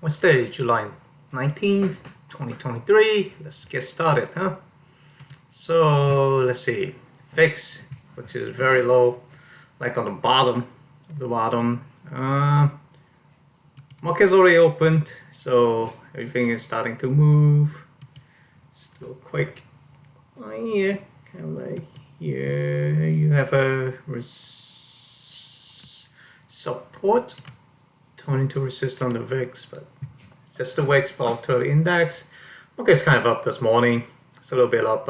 Wednesday, July 19th, 2023. Let's get started, huh? So let's see. VIX, which is very low, like on the bottom of the bottom. Market's already opened, so everything is starting to move. Still quick. Here, kind of like here, you have a support turning to resist on the VIX, but it's just the VIX volatility index. Okay, it's kind of up this morning. It's a little bit up.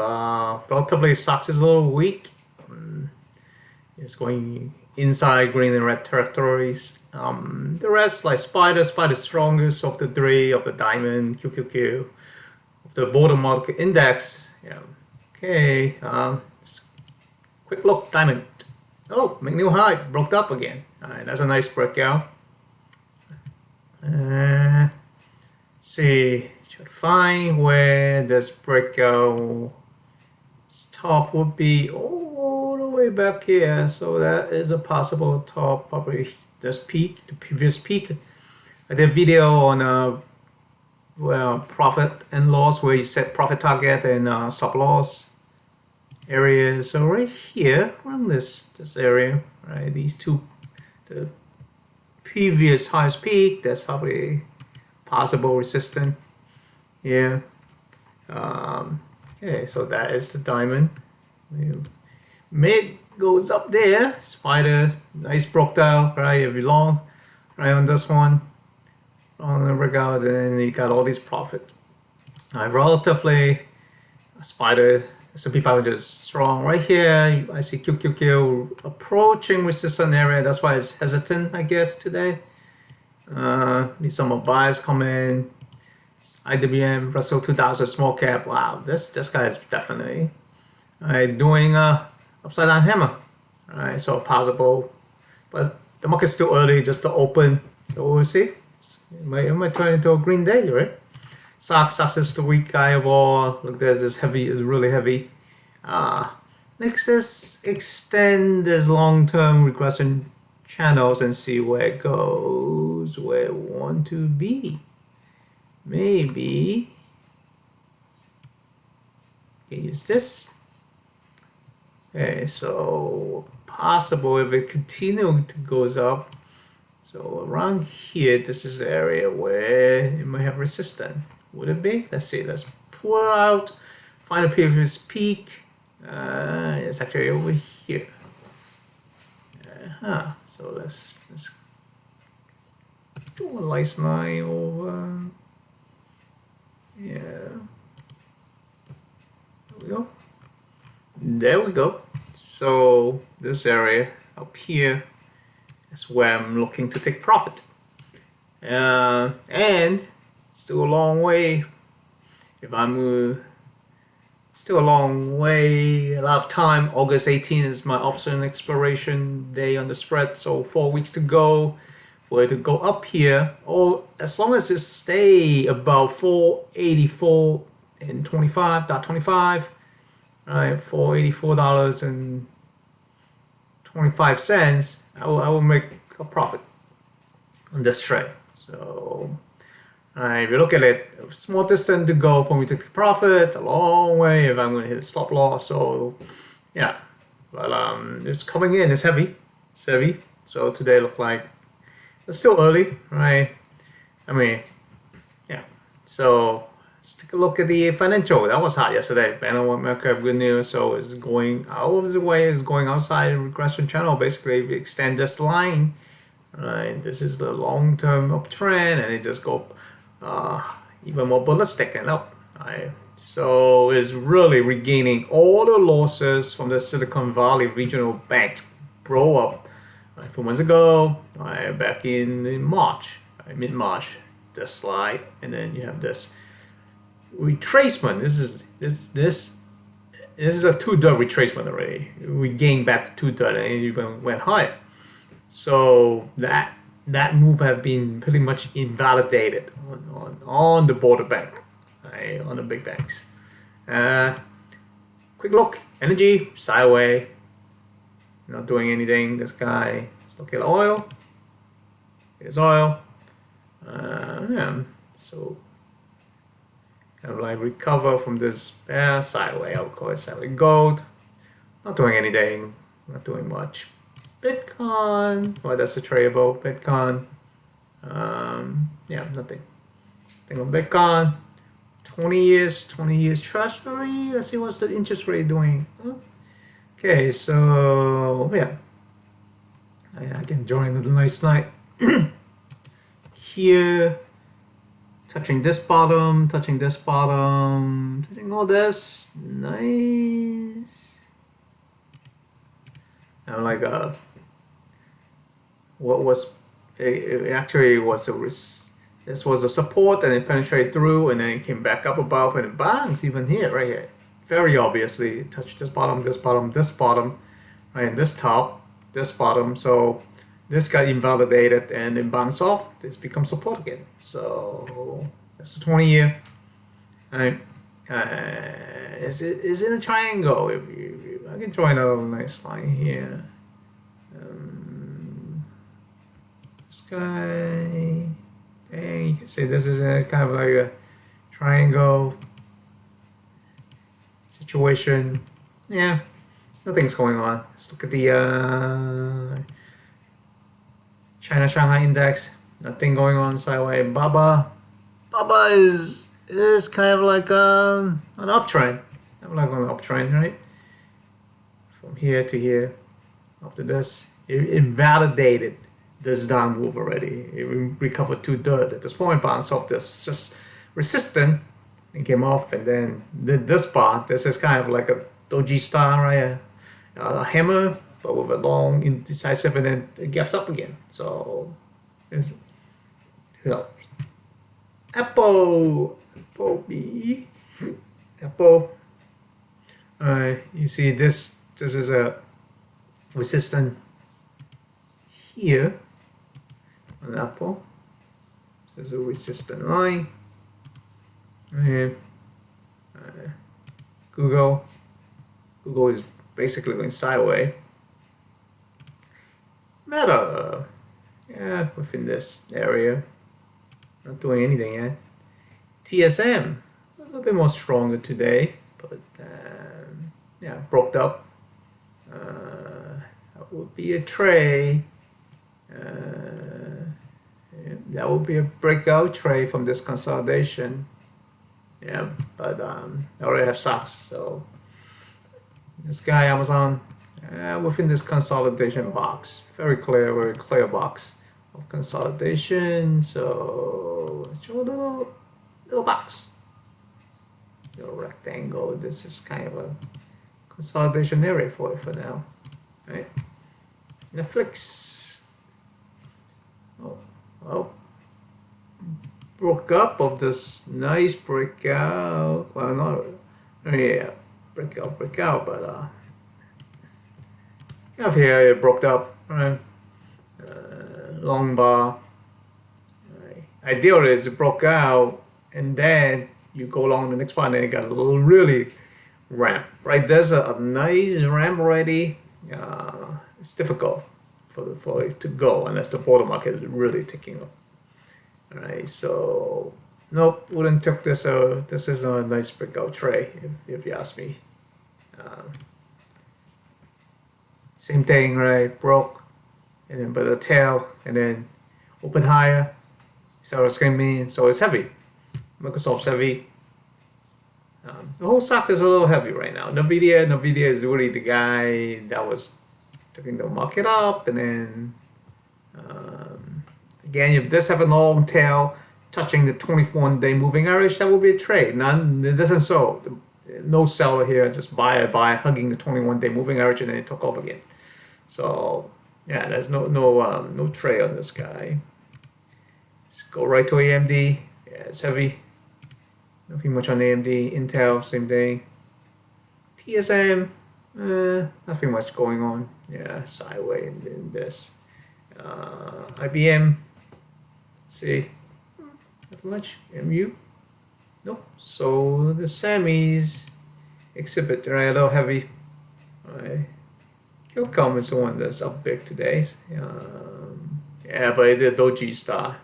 Relatively, SOXX is a little weak. It's going inside green and red territories. The rest, like Spider strongest of the three, of the diamond, QQQ, of the border market index. Yeah. Okay. Quick look, diamond. Oh, make new high, broke up again. All right, that's a nice breakout. See, try to find where this breakout top would be all the way back here. So that is a possible top, probably this peak, the previous peak. I did a video on profit and loss, where you set profit target and stop loss areas. So right here, around this area, right? These two, the previous highest peak, that's probably possible resistance. Yeah. Okay, so that is the diamond. Mid goes up there. Spider, nice broke out, right? If you long, right on this one, on the breakout, and you got all these profit. Relatively, Spider, S&P 500 is strong right here. I see QQQ approaching resistance area. That's why it's hesitant, I guess, today. Need some more buyers come in. IWM, Russell 2000, small cap. Wow, this guy is definitely doing upside down hammer. All right, so possible, but the market's still early, just to open. So we'll see. It might turn into a green day, right? SOXX is the weak guy of all. Look, there's this heavy, is really heavy. Next is extend this long-term regression channels and see where it goes, where it want to be. Maybe you can use this. Okay, so possible if it continue to goes up. So around here, this is the area where it might have resistance. Would it be? Let's see. Let's pull out, find a previous peak. It's actually over here. So let's do a nice line over. Yeah. There we go. There we go. So this area up here is where I'm looking to take profit. And still a long way. If I'm still a long way, a lot of time. August 18 is my option expiration day on the spread, so 4 weeks to go for it to go up here. Or as long as it stay above 484 and 25.25, right? $484.25. I will make a profit on this trade. So. If you look at it, small distance to go for me to take profit, a long way if I'm going to hit a stop loss. So, yeah, but it's coming in. It's heavy. It's heavy. So today look like it's still early, right? I mean, yeah. So let's take a look at the financial. That was hot yesterday. Bank of America have good news. So it's going out of the way. It's going outside the regression channel. Basically, if you extend this line, right? This is the long-term uptrend, and it just go. Even more ballistic and up. Right? So it's really regaining all the losses from the Silicon Valley regional bank blow up 4 months ago, back in March, mid-March. This slide, and then you have this retracement. This is a 2-dot retracement already. We gained back to 2-dot and it even went higher. So that move have been pretty much invalidated on the border bank, right, on the big banks. Quick look, energy, sideways, not doing anything. This guy, let's look at oil. Here's oil. Yeah, so kind of like recover from this sideways. I would call it sideways. Gold, not doing anything, not doing much. Bitcoin, well, that's a tradable. Bitcoin, yeah, nothing. Nothing on Bitcoin. 20 years treasury. Let's see what's the interest rate doing. Okay, so yeah, I can join the nice night here. Touching this bottom, touching this bottom, touching all this. Nice. And like what was it actually was this was a support, and it penetrated through, and then it came back up above, and it bangs even here, right here. Very obviously, touch this bottom, this bottom, this bottom, right, and this top, this bottom. So this got invalidated and it bounced off. This becomes support again. So that's the 20-year. Right? Is in a triangle. If I can join a nice line here. This guy. And you can see this is kind of like a triangle situation. Yeah, nothing's going on. Let's look at the China Shanghai index. Nothing going on sideways. Baba is kind of like an uptrend. I'm like on an uptrend, right? From here to here. After this, it invalidated this down move already. It recovered 2/3 at this point, bounced off this resistance and came off, and then this part. This is kind of like a doji star, right? A hammer, but with a long indecisive, and then it gaps up again. So, Apple B, Apple. You see this is a resistance here on Apple. This is a resistant line. And Google is basically going sideways. Meta, yeah, within this area, not doing anything yet. TSM, a little bit more stronger today, but yeah, broke up. That would be a trade. That would be a breakout trade from this consolidation. Yeah, but I already have SOXX, so this guy Amazon within this consolidation box, very clear box of consolidation. So let's show a little box, little rectangle. This is kind of a consolidation area for it for now, right? Netflix. Oh, broke up of this nice breakout. Well, not yeah, breakout, but up here it broke up, right? Long bar. Right. Ideally, is it broke out, and then you go along the next part, and it got a little really ramp. Right, there's a nice ramp already. It's difficult for it to go unless the border market is really ticking up. Alright, so nope, wouldn't took this. This is a nice breakout trade if you ask me. Same thing, right? Broke, and then by the tail, and then open higher. So it's skimming, so it's heavy. Microsoft's heavy. The whole stock is a little heavy right now. Nvidia is really the guy that was taking the market up, and then again, if this have a long tail touching the 21-day moving average, that will be a trade. None, it doesn't so. No seller here, just buy, hugging the 21-day moving average, and then it took off again. So yeah, there's no trade on this guy. Let's go right to AMD. Yeah, it's heavy. Nothing much on AMD. Intel, same thing. TSM, nothing much going on. Yeah, sideways in this. IBM, see, nothing much. MU, nope. So the semis exhibit, right, a little heavy. Right. Qualcomm is the one that's up big today. Yeah, but the doji star,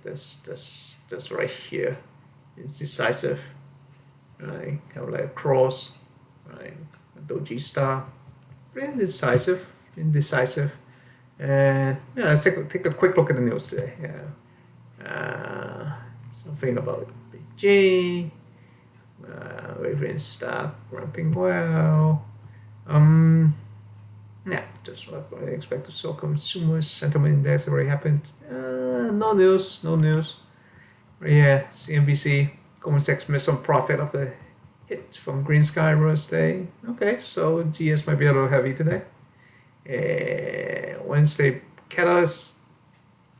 this right here. It's decisive, right? Kind of like a cross, right? A doji star, pretty indecisive. And yeah, let's take a quick look at the news today. Something about Big G, wavering stock, ramping well. Yeah, just what I expect to saw. Consumer sentiment index already happened. No news. Right here, CNBC, Goldman Sachs missed some profit after hit from Green Sky Real Estate. Okay, so GS might be a little heavy today. Wednesday, Catalyst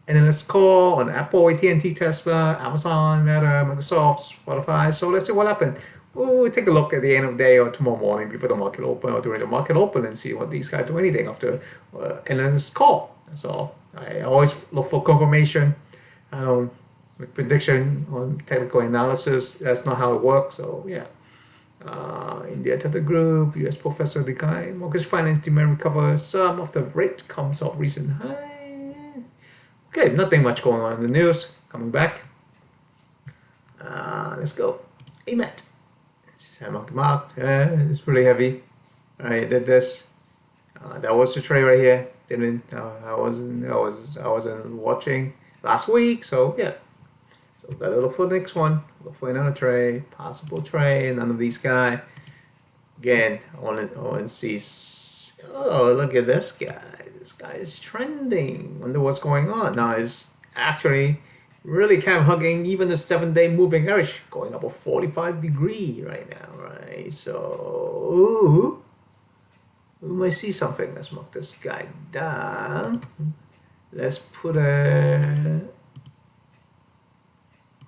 analyst call on Apple, AT&T, Tesla, Amazon, Meta, Microsoft, Spotify. So let's see what happened. We'll take a look at the end of the day or tomorrow morning before the market open or during the market open and see what these guys do anything after analyst call. That's all. I always look for confirmation. I don't make prediction on technical analysis. That's not how it works. So yeah. India Tata Group, US professor decline, mortgage finance demand recover, some of the rate comes off recent high. Okay, nothing much going on in the news. Coming back. Let's go. AMAT. Mark. It's really heavy. Alright, did this. That was the trade right here. I wasn't watching last week, so yeah. So gotta look for the next one. Look for another trade, possible trade. None of these guys. Again, I want to see. Oh, look at this guy. This guy is trending. Wonder what's going on. Now it's actually really kind of hugging even the 7-day moving average, going up a 45-degree right now, right? So, we might see something. Let's mark this guy down. Let's put a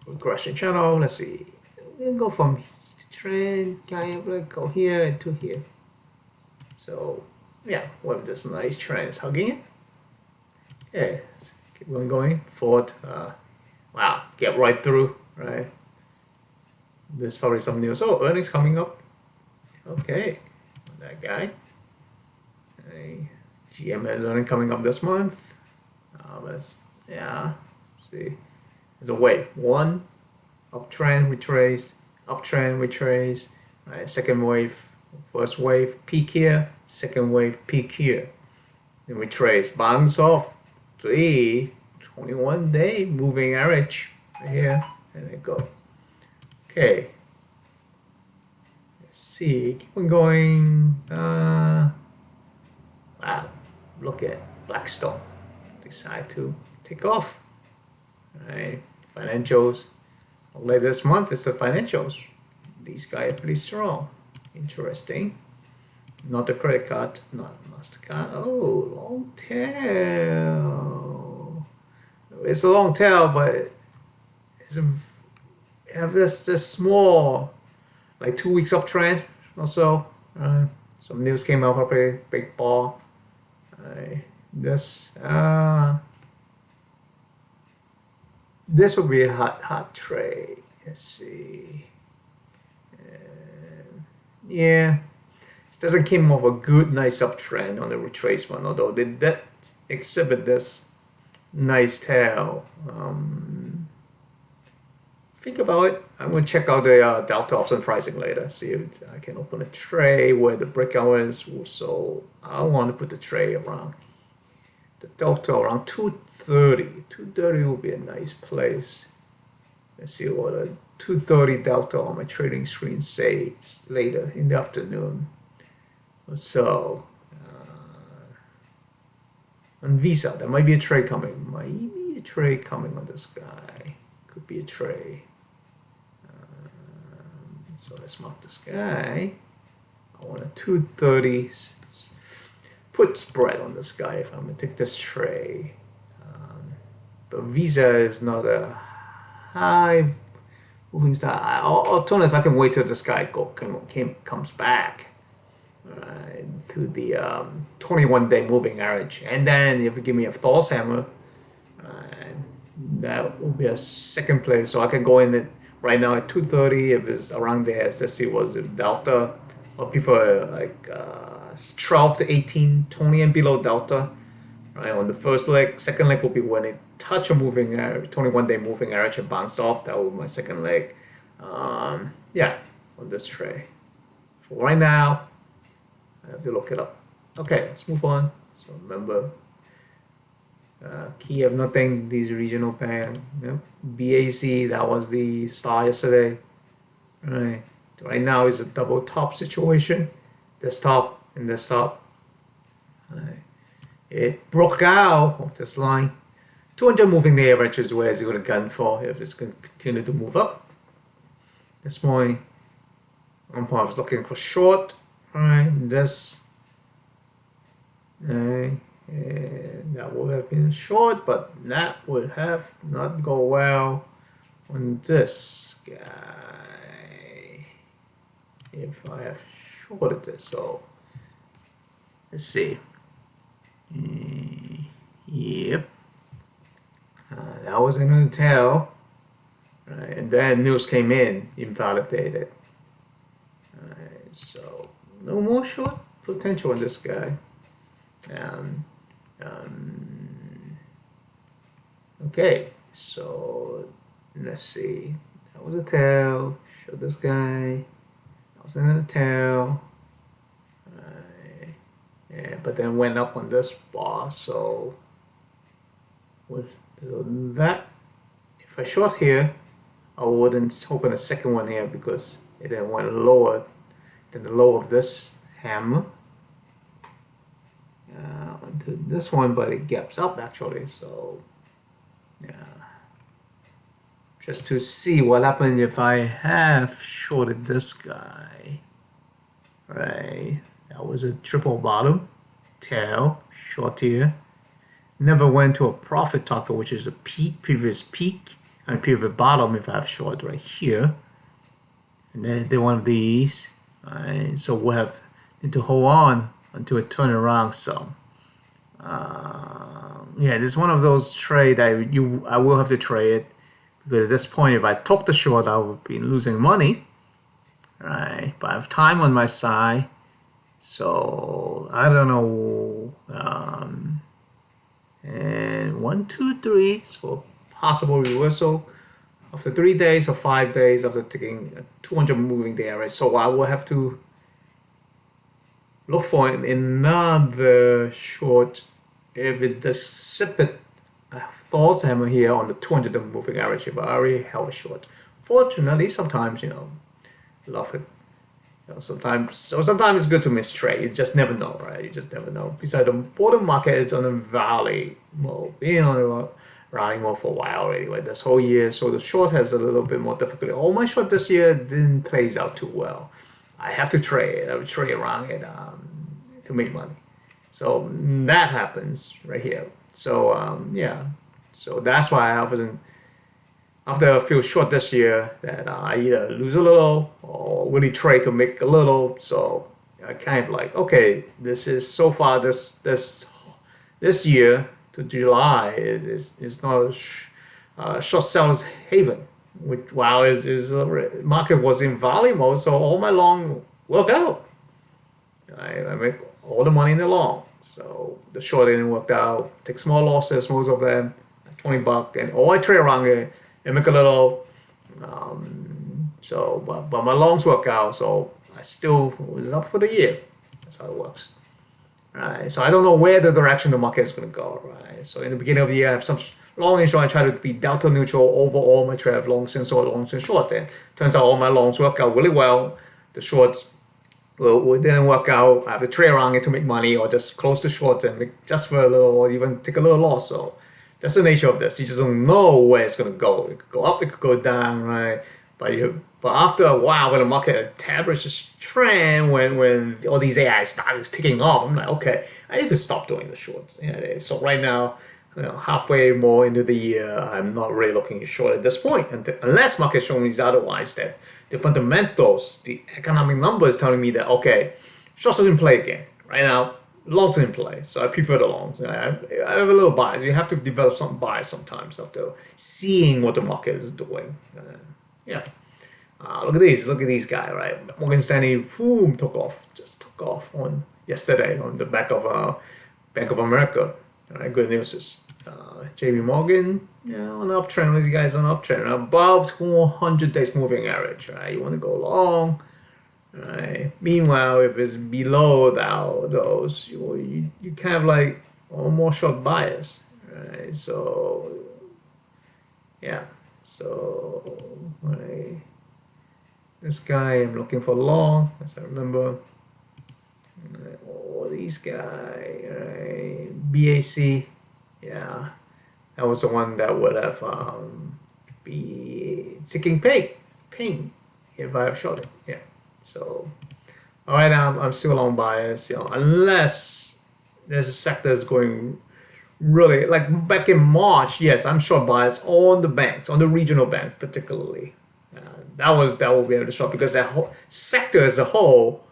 regression channel. Let's see. We're gonna go from trend, kind of like go here to here. So, yeah, we have this nice trend. It's hugging it. Okay, let's keep going forward. Wow, get right through, right? There's probably some news. Oh, earnings coming up. Okay, that guy. GM has earnings coming up this month. Let's see. There's a wave. One, uptrend, retrace, uptrend, retrace. Right, second wave, first wave, peak here, second wave, peak here. Then retrace, bounce off. 21-day moving average right here, and it go. Okay, let's see, keep on going. Wow, look at Blackstone decide to take off. All right, financials. Only this month is the financials. These guys are pretty strong. Interesting. Not the credit card, not MasterCard. Oh, long tail. It's a long tail, but it's have this small, like 2 weeks uptrend or so. Some news came out, probably big ball. This would be a hot trade. Let's see. Yeah, it doesn't came off a good, nice uptrend on the retracement, although they did exhibit this nice tail. Think about it. I'm going to check out the delta option pricing later. See if I can open a tray where the breakout is. So I want to put the tray around the delta around 230. 230 will be a nice place. Let's see what a 230 delta on my trading screen says later in the afternoon. So on Visa, there might be a trade coming. Might be a trade coming on this guy. Could be a trade. So let's mark this guy. I want a 230 put spread on this guy if I'm going to take this trade. But Visa is not a high moving star. Alternatively, I can wait till this guy comes back. To the 21-day moving average, and then if you give me a false hammer, that will be a second place. So I can go in it right now at 230. If it's around there, let's see what's the delta, or prefer like 12 to 18, 20 and below delta. Right on the first leg. Second leg will be when it touch a moving average, 21-day moving average and bounced off. That was my second leg. Yeah, on this trade. For right now, I have to look it up. Okay, let's move on. So remember, key of nothing, these regional pair. Yep. BAC, that was the star yesterday. Right. Right now is a double top situation. This top and this top. Right. It broke out of this line. 200 moving day average is where it's going to gun for if it's going to continue to move up. This morning, I was looking for short. Right. This. Right. And that would have been short, but that would have not go well on this guy if I have shorted this. So let's see. Yep, that was another tail, right? And then news came in, invalidated. Right, so no more short potential on this guy. Okay, so let's see. That was a tail. Show this guy. That was another tail. Yeah, but then went up on this bar. So with that, if I short here, I wouldn't open a second one here because it then went lower than the low of this hammer. Onto this one, but it gaps up actually. So yeah, just to see what happens if I have shorted this guy. Right, that was a triple bottom tail short here. Never went to a profit target, which is a previous peak and previous bottom if I have short right here. And then did one of these. Right, so we'll have need to hold on until it turn around some. Yeah, this is one of those trade I will have to trade because at this point, if I took the short, I would be losing money. Right, but I have time on my side, so I don't know. And 1, 2, 3, so possible reversal after 3 days or 5 days after taking a 200 moving day average. So I will have to look for another short if it does sip it a false hammer here on the 200 moving average if I already held a short. Fortunately, sometimes love it. Sometimes it's good to miss trade. You just never know, right? You just never know. Besides, the bottom market is on a valley mode, being on a rallying mode for a while already, like this whole year. So the short has a little bit more difficulty. All my short this year didn't plays out too well. I have to trade. I would trade around it to make money. So that happens right here. So yeah. So that's why I wasn't. After I feel short this year, that I either lose a little or really trade to make a little. So I kind of like, okay, this is so far this year to July is not a short seller's haven. Which while is market was in valley mode, so all my long work out. I make all the money in the long. So the short didn't work out. Take small losses, most of them, $20, and all I trade around it. And make a little, but my longs work out, so I still was up for the year. That's how it works, right? So I don't know where the direction the market is going to go, right? So in the beginning of the year, I have some long and short. I try to be delta neutral over all my trade, longs and short, longs and short. And turns out all my longs work out really well. The shorts didn't work out. I have to trade around it to make money, or just close the short and make just for a little, or even take a little loss. So that's the nature of this. You just don't know where it's going to go. It could go up, it could go down, right? But after a while, when the market establishes trend, when all these AI stocks is taking off, I'm like, okay, I need to stop doing the shorts. Yeah, so right now, halfway more into the year, I'm not really looking at short at this point, unless market showing me otherwise, that the fundamentals, the economic numbers telling me that, okay, shorts are in play again. Right now, longs in play, so I prefer the longs. I have a little bias. You have to develop some bias sometimes after seeing what the market is doing. Yeah. Look at these guys, right? Morgan Stanley, boom, just took off on yesterday on the back of Bank of America. All right, good news is JP Morgan, yeah, on the uptrend. These guys on uptrend, above 200 days moving average. Right, you want to go long. Right. Meanwhile, if it's below those, you kind of like almost short bias. Right. So yeah. So right. This guy I'm looking for long, as I remember. All these guys, right? BAC, yeah, that was the one that would have be taking pain if I have shorted. Yeah. So all right, I'm still on bias, unless there's a sector that's going really like back in March. Yes, I'm short bias on the banks, on the regional bank particularly. That will be able to short because that whole sector as a whole,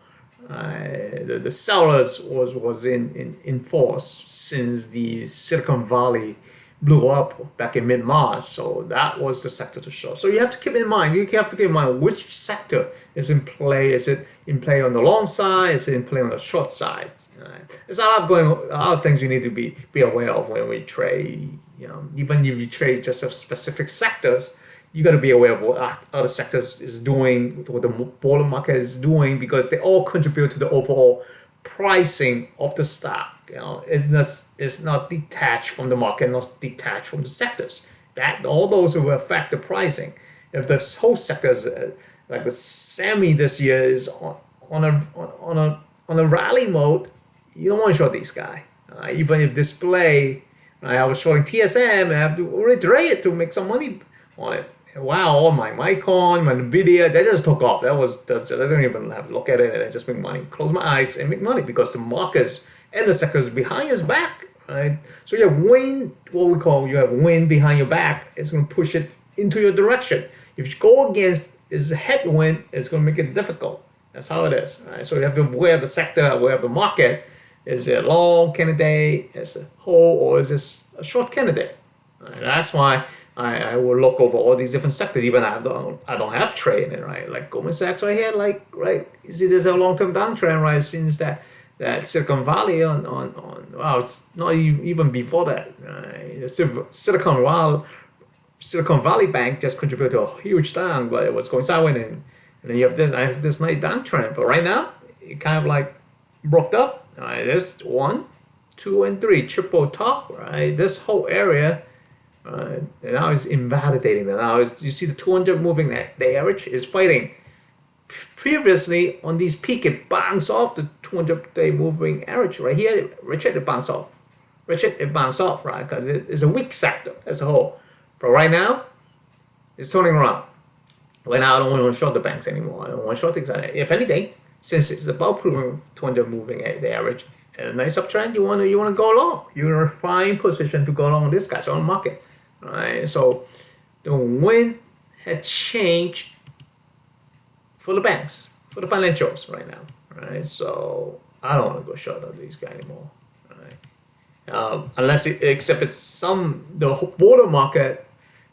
the sellers was in force since the Silicon Valley blew up back in mid-March. So that was the sector to short. So you have to keep in mind. You have to keep in mind which sector is in play. Is it in play on the long side? Is it in play on the short side? There's a lot of things you need to be aware of when we trade. Even if you trade just specific sectors, you got to be aware of what other sectors is doing, what the broader market is doing, because they all contribute to the overall pricing of the stock. It's not detached from the market, not detached from the sectors. That all those will affect the pricing. If the whole sector is like the semi this year is on a rally mode, you don't want to short these guys. Even if display, I was shorting TSM, I have to retrade it to make some money on it. Wow, all my Micron, my Nvidia, they just took off. I don't even have to look at it and I just make money. Close my eyes and make money because the markets and the sectors behind his back, right? So you have wind, you have wind behind your back. It's going to push it into your direction. If you go against is a headwind, it's going to make it difficult. That's how it is, right? So you have to wear the sector, wear the market. Is it a long candidate, is it a whole, or is this a short candidate? Right? That's why I will look over all these different sectors. Even I don't have trade in it, right? Like Goldman Sachs right here, right? You see, there's a long-term downtrend, right? Since that Silicon Valley on wow, it's not even before that. Right? The Silicon Valley Bank just contributed to a huge down, but it was going sideways, and then you have this. I have this nice downtrend, but right now it kind of like broke up. All right, there's 1, 2, and 3 triple top. Right, this whole area. And now it's invalidating. Now you see the 200 moving the average is fighting. Previously on these peak, it bounced off the 200-day moving average right here. It bounced off, right? Because it's a weak sector as a whole. But right now, it's turning around. Right now, I don't want to short the banks anymore. I don't want to short things. If anything, since it's about proving 200 moving the average, and a nice uptrend, you want to go long. You're in a fine position to go long this guy's on the market. Right, so the wind had changed for the banks, for the financials right now. Right, so I don't want to go short on these guys anymore. Right, unless except it's the border market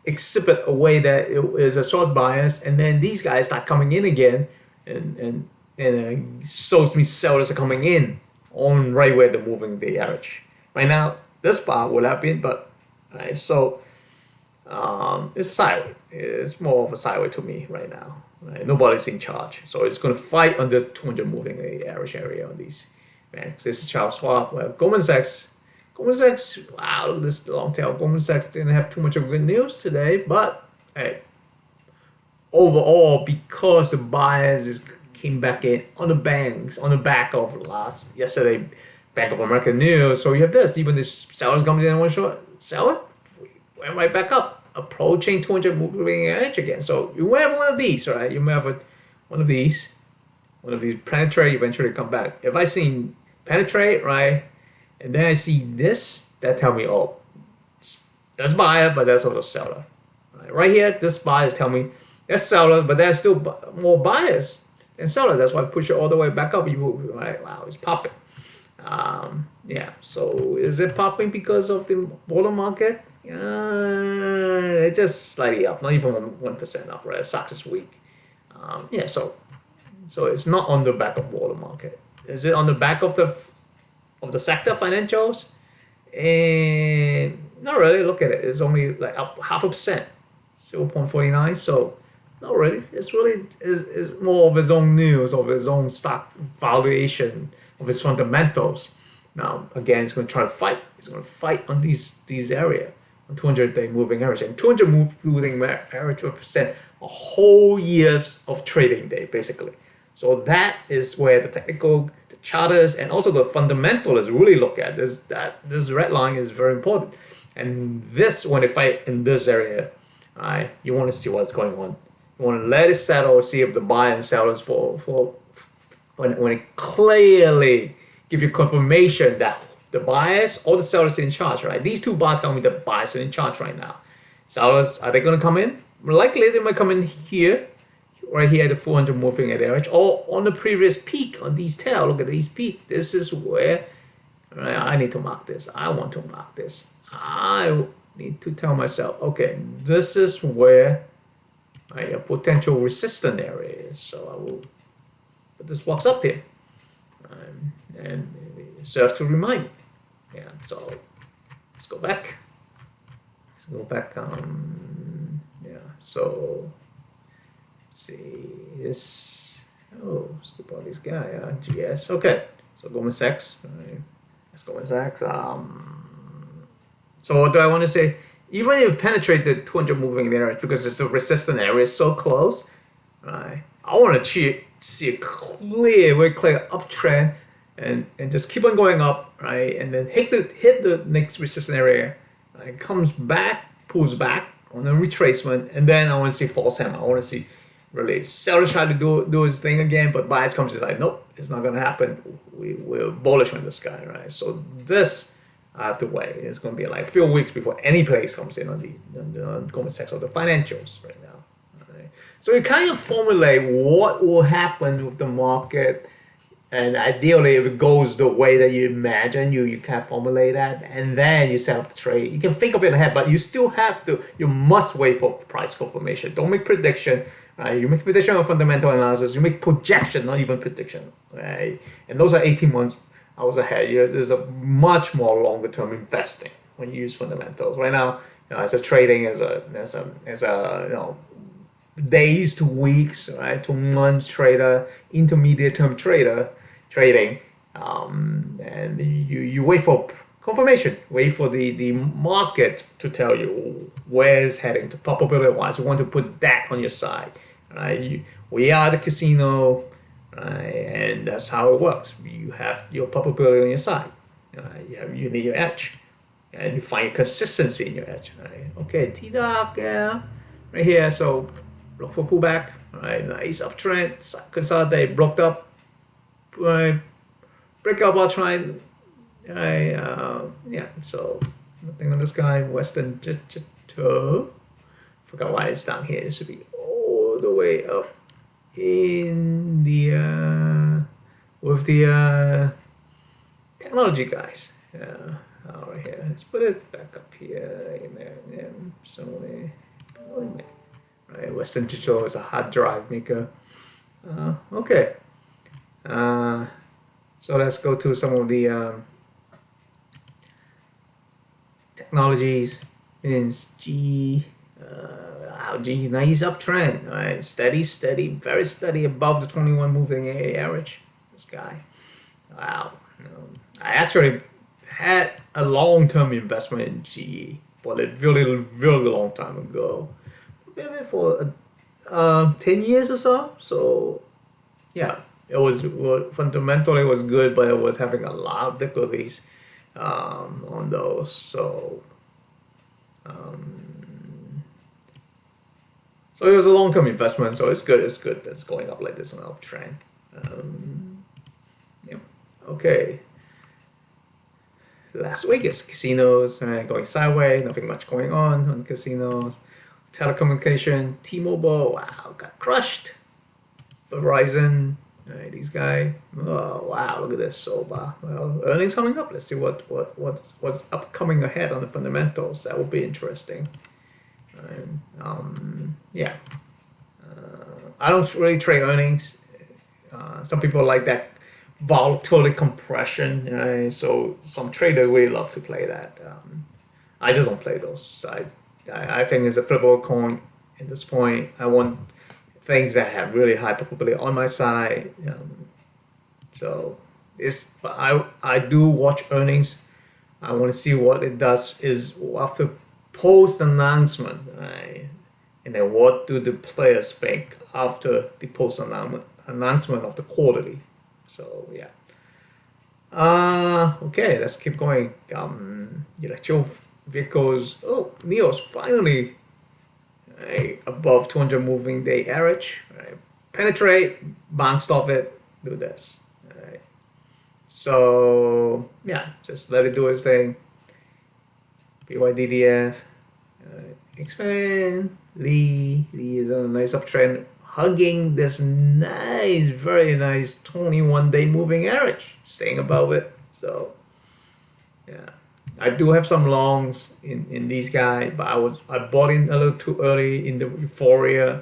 exhibit a way that it is a short bias, and then these guys start coming in again, and shows me sellers are coming in on right where they're moving the average. Right now, this bar would have been, but right, so. It's a sideways. It's more of a sideways to me right now. Right? Nobody's in charge, so it's going to fight on this 200 moving average area on these banks. This is Charles Schwab. Well, Goldman Sachs. Wow, look at this long tail. Goldman Sachs didn't have too much of good news today, but hey, overall, because the bias came back in on the banks on the back of yesterday Bank of America news. So you have this. Even this sellers coming in one short, sell it, went right back up, approaching 200 moving edge again. So you may have one of these, right? You may have one of these penetrate, eventually come back. If I see penetrate, right, and then I see this, that tell me, oh, that's buyer, but that's also seller. Right here, this buyers tell me that's seller, but there's still more buyers than sellers. That's why I push it all the way back up. You move, right? Wow, it's popping. Yeah. So is it popping because of the border market? It's just slightly up, not even 1% up. Right? SOXX is weak. Yeah. So it's not on the back of border market. Is it on the back of the sector financials? And not really. Look at it. It's only like up 0.5%, 0.49. So not really. It's really is more of its own news, of its own stock valuation, of its fundamentals. Now again, it's going to try to fight. It's going to fight on these area, on 200-day moving average, and 200 moving average represent a whole years of trading day basically. So that is where the technical, the charters, and also the fundamentalists really look at this. That this red line is very important, and this when they fight in this area, right? You want to see what's going on. You want to let it settle, see if the buy and sellers for when it clearly give you confirmation that the buyers or the sellers are in charge, right? These two bars tell me the buyers are in charge right now. Sellers, are they going to come in? Likely they might come in here, right here at the 400 moving average, or on the previous peak on these tail. Look at these peak. This is where, right, I need to mark this. I want to mark this. I need to tell myself, okay, this is where, right, a potential resistance area is. So I will put this box up here, and it serves to remind me. Yeah. So let's go back. Let's go back. Yeah. So see this. Oh, skip all these guys. GS. Okay. So Goldman Sachs. Right. Let's Goldman Sachs. So what do I want to say? Even if penetrate the 200 moving average because it's a resistant area so close, right? I want to see a very clear uptrend and just keep on going up, right? And then hit the next resistance area, right? Comes back, pulls back on a retracement, and then I want to see false hammer. I want to see really sellers try to do his thing again, but buyers comes in like, nope, it's not gonna happen. We're bullish on this guy, right? So this I have to wait. It's gonna be like a few weeks before any place comes in on the Goldman Sachs or the financials right now. Right? So you kind of formulate what will happen with the market. And ideally, if it goes the way that you imagine, you can formulate that, and then you set up the trade. You can think of it ahead, but you still have to. You must wait for price confirmation. Don't make prediction. Right? You make prediction on fundamental analysis. You make projection, not even prediction. Right? And those are 18 months. I was ahead. There's a much more longer term investing when you use fundamentals. Right now, as a trading, as a days to weeks, right, to months trader, intermediate term trader trading, and you wait for confirmation, wait for the market to tell you where it's heading to probability wise. You want to put that on your side, right? We are the casino, right, and that's how it works. You have your probability on your side, right? You need your edge, and you find consistency in your edge, right? Okay, T-Doc, yeah, right here. So look for pullback, right? Nice uptrend, consolidate, broke up, right? Breakout bar trend, right? Yeah. So nothing on this guy. Western just forgot why it's down here. It should be all the way up in the with the technology guys. Right here. Let's put it back up here. Yeah. So right, Western Digital is a hard drive maker. Okay. So let's go to some of the technologies. Means G. G, nice uptrend. Right, steady, very steady above the 21 moving average. This guy. Wow. I actually had a long-term investment in GE, but a really long time ago. Maybe for 10 years or so. So yeah, it was fundamentally it was good, but it was having a lot of difficulties on those. So so it was a long-term investment. So it's good. It's going up like this on an uptrend. Yeah. Okay. Las Vegas casinos, right, going sideways. Nothing much going on casinos. Telecommunication, T-Mobile, wow, got crushed. Verizon, right, these guys, oh wow, look at this SOBA. Well, earnings coming up. Let's see what's upcoming ahead on the fundamentals. That will be interesting. And, yeah, I don't really trade earnings. Some people like that volatility compression. Right? So some traders really love to play that. I just don't play those. I think it's a flipable coin at this point. I want things that have really high probability on my side. So it's I do watch earnings. I want to see what it does is after post announcement, right? And then what do the players think after the post announcement of the quarterly. So yeah. Okay, let's keep going. Electrical vehicles. Oh, Neo's finally right, above 200 moving day average. Right? Penetrate, bounced off it, do this. Right? So yeah, just let it do its thing. BYDDF, expand. Lee is on a nice uptrend, hugging this nice, very nice 21-day moving average, staying above it. So yeah, I do have some longs in these guys, but I bought in a little too early in the euphoria,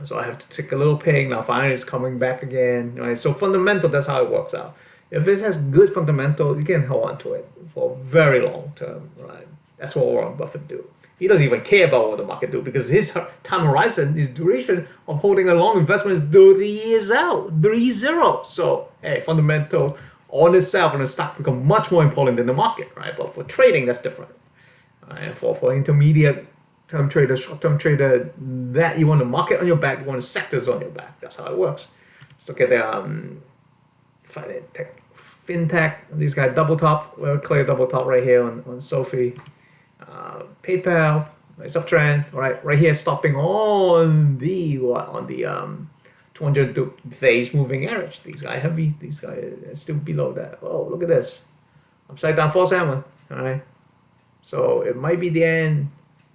so I have to take a little pain. Now finally it's coming back again, right? So fundamental, that's how it works out. If this has good fundamental, you can hold on to it for very long term, right? That's what Warren Buffett do. He doesn't even care about what the market do because his time horizon, his duration of holding a long investment is 30 years out, 30. So, hey, fundamentals on itself and the stock become much more important than the market, right? But for trading, that's different. And for intermediate term trader, short term trader, that you want the market on your back, you want the sectors on your back. That's how it works. Let's look at the fintech. These guys double top, very clear double top right here on Sophie. PayPal, nice uptrend, right here, stopping on the 200 days moving average. These guys heavy, these guys are still below that. Oh, look at this, upside down false hammer. All right, so it might be the end.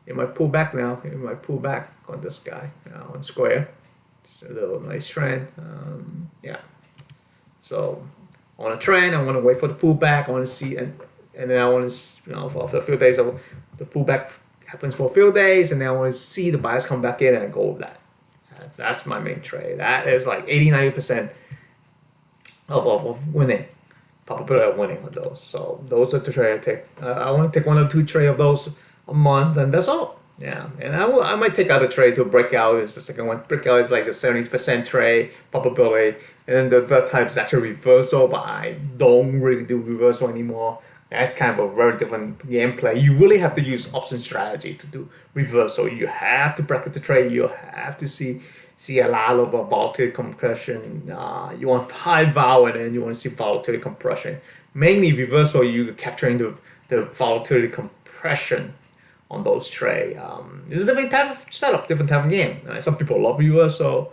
It might pull back now. It might pull back on this guy on Square. It's a little nice trend. Yeah. So on a trend, I want to wait for the pullback. I want to see and then I want to, after a few days, the pullback happens for a few days, and then I want to see the buyers come back in and go with that. That's my main trade. That is like 80-90% of winning, probability of winning on those. So those are the trade I take. I want to take 1 or 2 trade of those a month, and that's all. Yeah, and I might take out a trade to breakout. Is the second one. Breakout is like the 70% trade probability, and then the third type is actually reversal, but I don't really do reversal anymore. That's kind of a very different gameplay. You really have to use option strategy to do reversal. You have to bracket the trade. You have to see a lot of volatility compression. You want high vol and then you want to see volatility compression. Mainly reversal, you're capturing the volatility compression on those trades. It's a different type of setup, different type of game. Some people love reversal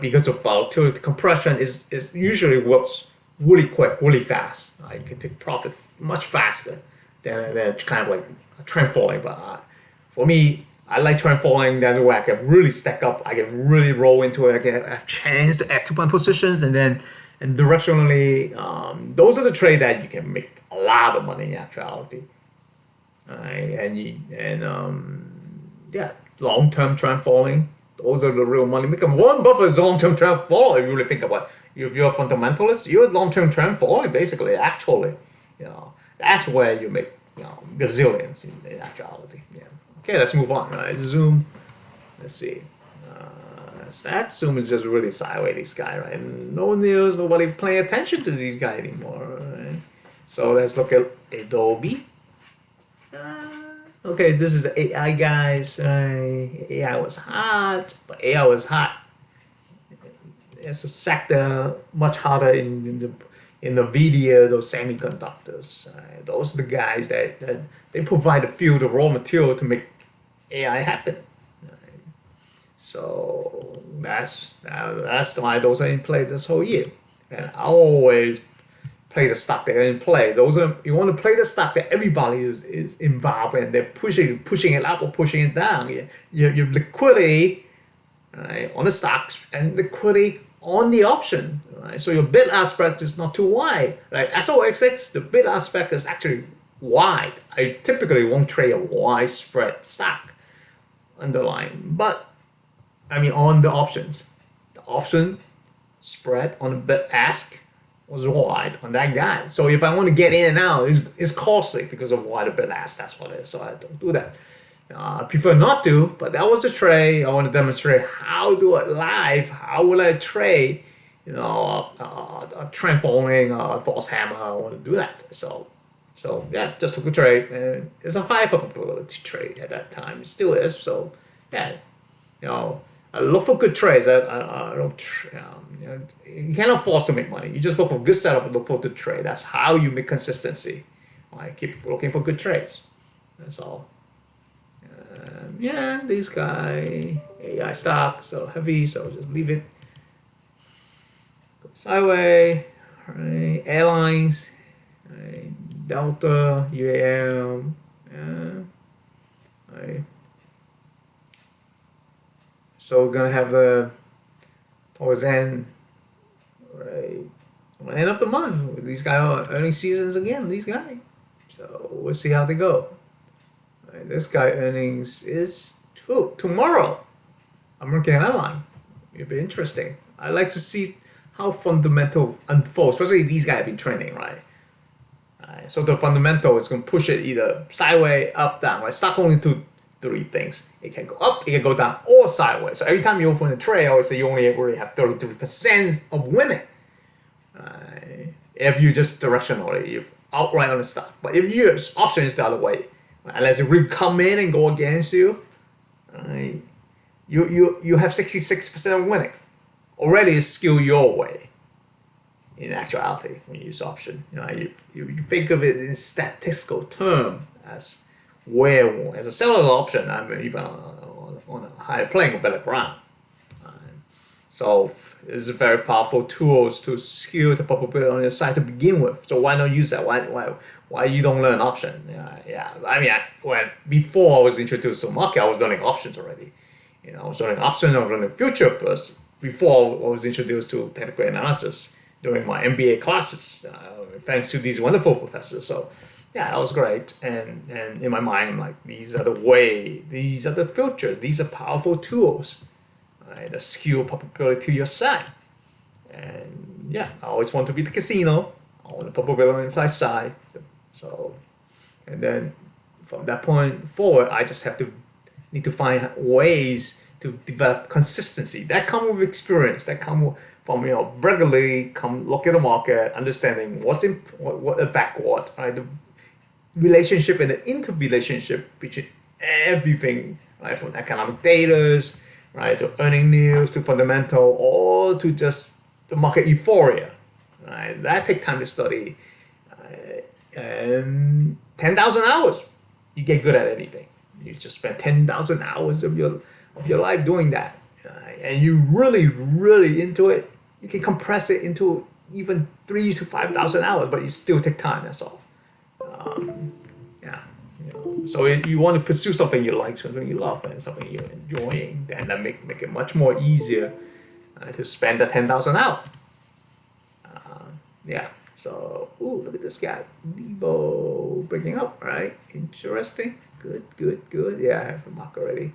because of volatility compression. Is usually works really quick, really fast. You can take profit much faster than kind of like a trend falling. But for me, I like trend falling. That's where I can really stack up. I can really roll into it. I can have chance to add 2-point positions, and then directionally, those are the trades that you can make a lot of money in actuality. Yeah, long-term trend falling. Those are the real money maker. Warren Buffett is long-term trend fall. If you really think about it. If you're a fundamentalist, you're a long-term trend falling. Basically, actually, that's where you make gazillions in actuality. Yeah. Okay, let's move on. Right, Zoom. Let's see. That Zoom is just really sideways. This guy, right? No news. Nobody paying attention to these guys anymore. Right? So let's look at Adobe. Okay, this is the AI guys. AI was hot, but AI was hot. It's a sector much harder in the video, those semiconductors. Those are the guys that they provide the fuel, the raw material to make AI happen. So that's why those are in play this whole year. And I always play the stock that are in play. You want to play the stock that everybody is involved in. They're pushing it up or pushing it down. Your liquidity, right, on the stocks and liquidity on the option, right? So your bid ask spread is not too wide. Like SOXX, the bid ask spread is actually wide. I typically won't trade a wide spread stock underlying, but I mean on the options. The option spread on the bid ask was wide on that guy. So if I want to get in and out, it's costly because of wide bid ask. That's what it is. So I don't do that. I prefer not to, but that was a trade. I want to demonstrate how do it live. How will I trade? A trend following, a false hammer. I want to do that. So yeah, just took a trade, and it's a high probability trade at that time. It still is. So yeah, I look for good trades. I don't. You cannot force to make money. You just look for good setup and look for good trade. That's how you make consistency. I keep looking for good trades. That's all. Yeah, this guy AI stock so heavy, so just leave it. Go sideways. Right, airlines. Right, Delta, UAM. Yeah. Right. So we're gonna have the towards end, right? End of the month. These guys are earning seasons again. These guys. So we'll see how they go. Right, this guy earnings is tomorrow. American Airline. It'll be interesting. I like to see how fundamental unfolds, especially these guys have been trending, right? So the fundamental is going to push it either sideways, up, down, right? Stock only do three things. It can go up, it can go down, or sideways. So every time you open a trade, I always say you only really have 33% of winning. If you just directionally, you've outright on the stock. But if your option is the other way, unless it really come in and go against you, you have 66% of winning. Already it's skewed your way. In actuality, when you use option, you think of it in statistical term as where as a seller's option. I'm even on a higher playing, better ground. So it's a very powerful tools to skew the probability on your side to begin with. So why not use that? Why you don't learn option? I mean, when before I was introduced to the market, I was learning options already. I was learning options. I was learning future first before I was introduced to technical analysis during my MBA classes, thanks to these wonderful professors. So yeah, that was great. And in my mind, I'm like, these are the way, these are the filters, these are powerful tools, right, that skew probability to your side. And yeah, I always want to be the casino. I want the probability on my side. So, and then from that point forward, I just need to find ways to develop consistency. That comes with experience. That comes from regularly come look at the market, understanding what's in what affect what, right? The relationship and the interrelationship between everything, right? From economic data, right, to earning news, to fundamental, or to just the market euphoria, right? That takes time to study, and 10,000 hours, you get good at anything. You just spend 10,000 hours of your life doing that. And you really into it, you can compress it into even 3,000 to 5,000 hours, but you still take time. That's all. So if you want to pursue something you like, something you love, and something you're enjoying, then that make it much more easier to spend the 10,000 hours. So look at this guy, Devo breaking up, right? Interesting. Good. Yeah, I have the mark already.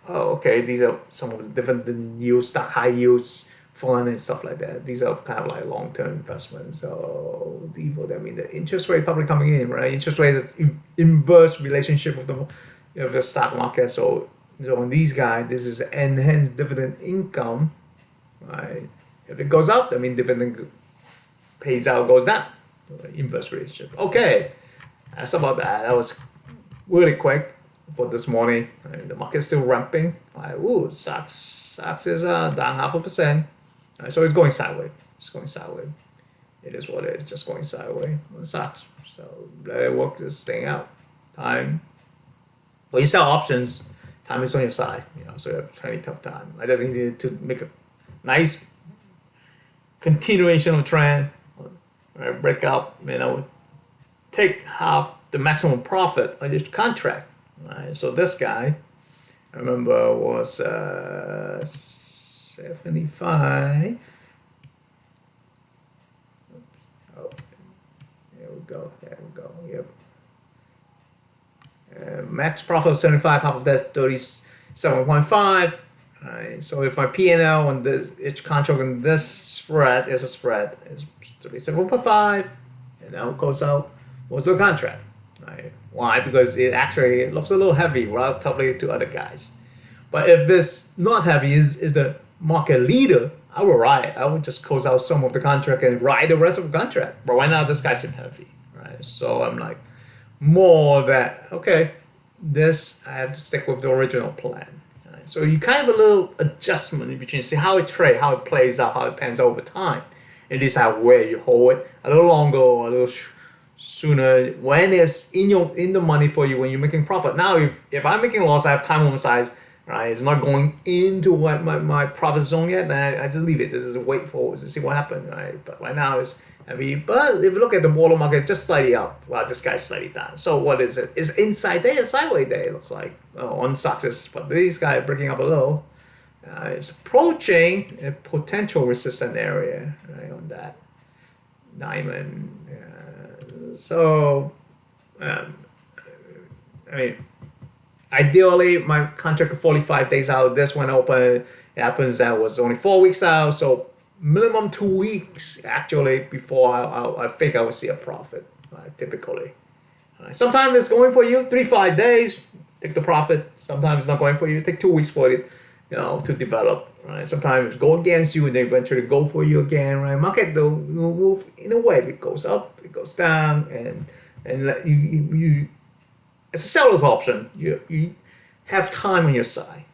Okay, these are some of the different yield stock, high yields fund and stuff like that. These are kind of like long-term investments. So Devo, I mean the interest rate probably coming in, right? Interest rate is inverse relationship with the stock market. So on these guys, this is enhanced dividend income, right? If it goes up, I mean dividend pays out, goes down. Inverse relationship. Okay, that's about that. That was really quick for this morning. The market's still ramping. SOXX is down 0.5%. So it's going sideways. It is what it is, just going sideways on SOXX. So let it work, just staying out. Time. When you sell options, time is on your side. So you have a pretty tough time. I just needed to make a nice continuation of trend. Break up, take half the maximum profit on each contract. Right? So this guy, I remember, was 75. Oh, there we go. Yep. Max profit of 75. Half of that 37.5. Right. So if my P&L on this each contract on this spread is a spread is 37.5, and now it goes out. What's the contract? Right. Why? Because it looks a little heavy relatively to other guys. But if it's not heavy, is the market leader, I will ride. I would just close out some of the contract and ride the rest of the contract. But right now, this guy's in heavy, right? So I'm like, more that, okay, this, I have to stick with the original plan. Right? So you kind of a little adjustment in between, see how it trades, how it plays out, how it pans over time. And decide where you hold it a little longer or a little sooner when it's in the money for you when you're making profit. Now, if I'm making loss, I have time on my side. Right, it's not going into what my profit zone yet. Then I just leave it. Just wait for to see what happens. Right, but right now it's heavy. But if you look at the water market, just slightly up. Well, this guy's slightly down. So what is it? It's inside there, sideways there. It looks like on SOXX, but these guys breaking up a low. It's approaching a potential resistant area right on that diamond. I mean. Ideally, my contract 45 days out. This one open. It happens that was only 4 weeks out. So minimum 2 weeks actually before I think I would see a profit. Typically, sometimes it's going for you 3-5 days. Take the profit. Sometimes it's not going for you. Take 2 weeks for it, to develop. Right. Sometimes go against you and then eventually go for you again. Right. Market though will move in a wave. It goes up. It goes down, and you it's a seller's option. You have time on your side.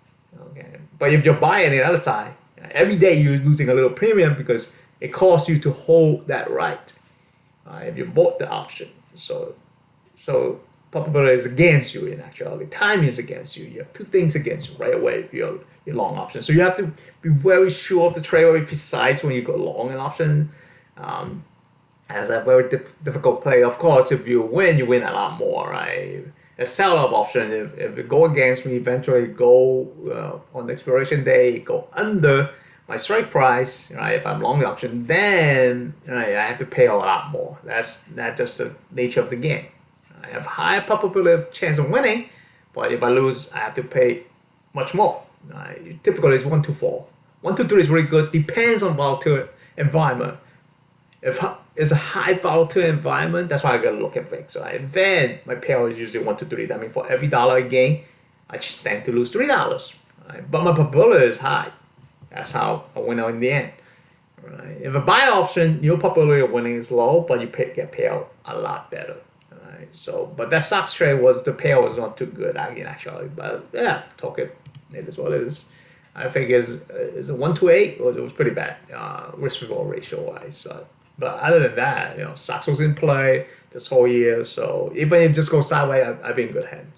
Okay. But if you're buying on the other side, every day you're losing a little premium because it costs you to hold that right. If you bought the option. So probability is against you in actuality. Time is against you. You have two things against you right away if you're long option. So you have to be very sure of the trade, very precise when you go long an option. As a very difficult play. Of course, if you win a lot more, right? A sell-off option, if it go against me, eventually go on the expiration day, go under my strike price, right? If I'm long the option, then right, I have to pay a lot more. That's not just the nature of the game. I have high probability of chance of winning, but if I lose, I have to pay much more. Typically, it's 1 to 4. 1 to 3 is really good. Depends on volatile environment. If it's a high volatile environment, that's why I gotta look at VIX. Right? Then my payout is usually 1 to 3. That means for every dollar I gain, I stand to lose $3. Right? But my probability is high. That's how I win out in the end. Right? If a buy option, your probability of winning is low, but you get payout a lot better. Right? So, but that SOXX trade the payout was not too good again actually. But yeah, talk it. It is what it is. I think is a 1 to 8. It was pretty bad risk reward ratio wise. But other than that, SOXX was in play this whole year. So even if it just goes sideways, I've been in good hand.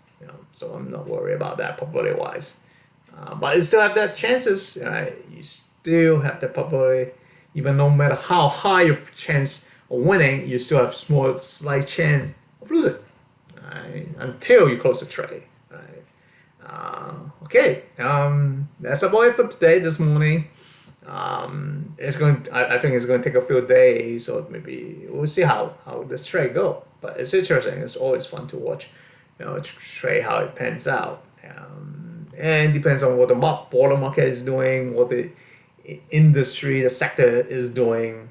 So I'm not worried about that probability wise. But you still have that chances. Right? You still have the probability, even no matter how high your chance of winning, you still have slight chance of losing. Right? Until you close the trade. Right? Okay. That's about it for today. This morning. I think it's going to take a few days, so maybe we'll see how this trade go. But it's interesting. It's always fun to watch, trade how it pans out. And depends on what the broader market is doing, what the industry, the sector is doing.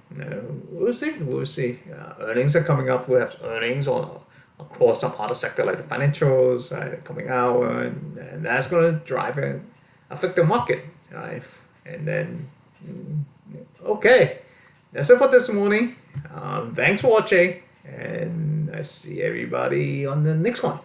We'll see. Earnings are coming up. We have earnings across some other sector like the financials coming out, and that's going to drive and affect the market, right? And then. Okay, that's it for this morning. Thanks for watching, and I see everybody on the next one.